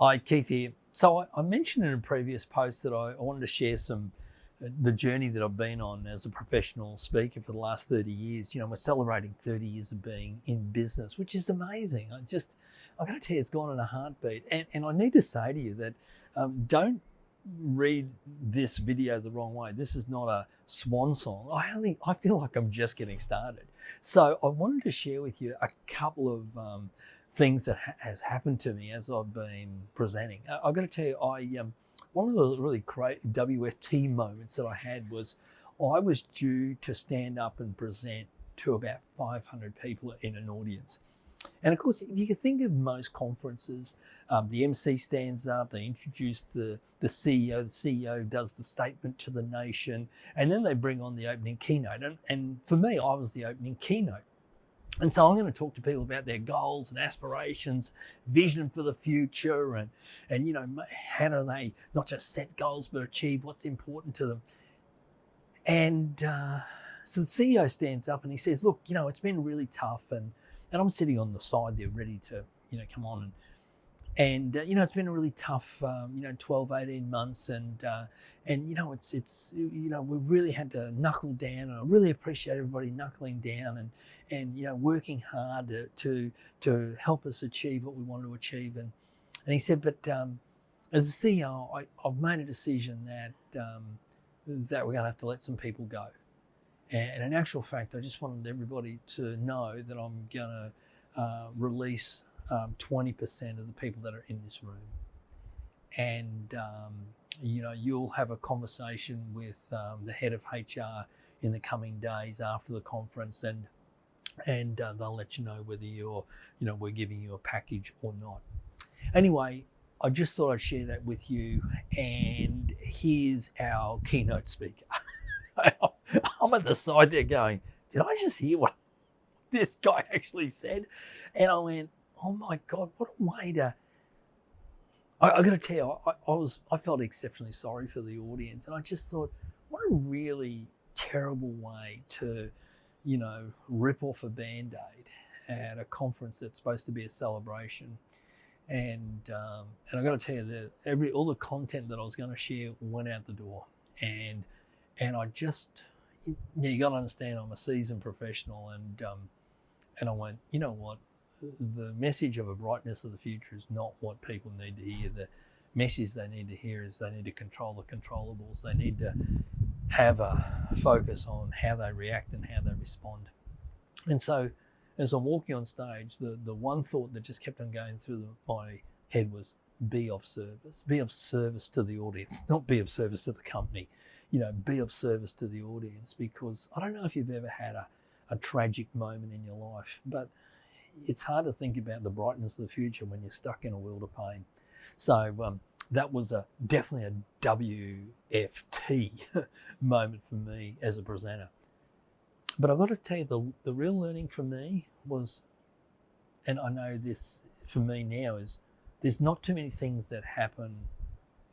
Hi, Keith here. So I mentioned in a previous post that I wanted to share the journey that I've been on as a professional speaker for the last 30 years. You know, we're celebrating 30 years of being in business, which is amazing. I got to tell you, it's gone in a heartbeat. And I need to say to you that don't read this video the wrong way. This is not a swan song. I feel like I'm just getting started. So I wanted to share with you a couple of things that has happened to me as I've been presenting. I've got to tell you, one of the really great WFT moments that I had was I was due to stand up and present to about 500 people in an audience. And of course, if you can think of most conferences, the MC stands up, they introduce the CEO, the CEO does the statement to the nation, and then they bring on the opening keynote. And for me, I was the opening keynote. And so I'm going to talk to people about their goals and aspirations, vision for the future, and you know, how do they not just set goals but achieve what's important to them. And so the CEO stands up and he says, look, you know, it's been really tough, and I'm sitting on the side there ready to, you know, come on. And you know, it's been a really tough, 12, 18 months, and you know, it's you know, we really had to knuckle down, and I really appreciate everybody knuckling down and you know, working hard to help us achieve what we want to achieve. And he said, but as a CEO, I've made a decision that we're going to have to let some people go. And in actual fact, I just wanted everybody to know that I'm going to release 20% of the people that are in this room. And, you know, you'll have a conversation with the head of HR in the coming days after the conference, and they'll let you know whether we're giving you a package or not. Anyway, I just thought I'd share that with you. And here's our keynote speaker. I'm at the side there going, did I just hear what this guy actually said? And I went, oh my God, what a way to... I got to tell you, I felt exceptionally sorry for the audience, and I just thought, what a really terrible way to, you know, rip off a Band-Aid at a conference that's supposed to be a celebration. And I got to tell you that all the content that I was going to share went out the door, and I just, you got to understand, I'm a seasoned professional, and I went, you know what? The message of a brightness of the future is not what people need to hear. The message they need to hear is they need to control the controllables. They need to have a focus on how they react and how they respond. And so as I'm walking on stage, the one thought that just kept on going through my head was, be of service. Be of service to the audience, not be of service to the company. You know, be of service to the audience, because I don't know if you've ever had a tragic moment in your life, but it's hard to think about the brightness of the future when you're stuck in a world of pain. So that was definitely a WFT moment for me as a presenter. But I've got to tell you, the real learning for me was, and I know this for me now, is there's not too many things that happen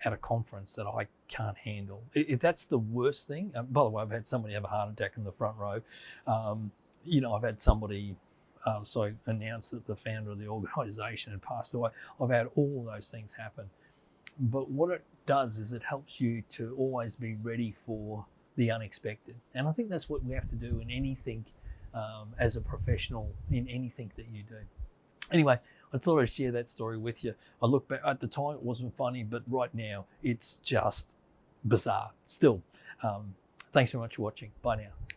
at a conference that I can't handle. If that's the worst thing, by the way, I've had somebody have a heart attack in the front row. You know, I've had somebody announce that the founder of the organisation had passed away. I've had all those things happen. But what it does is it helps you to always be ready for the unexpected. And I think that's what we have to do in anything, as a professional, in anything that you do. Anyway, I thought I'd share that story with you. I look back, at the time it wasn't funny, but right now it's just bizarre. Still, thanks very much for watching. Bye now.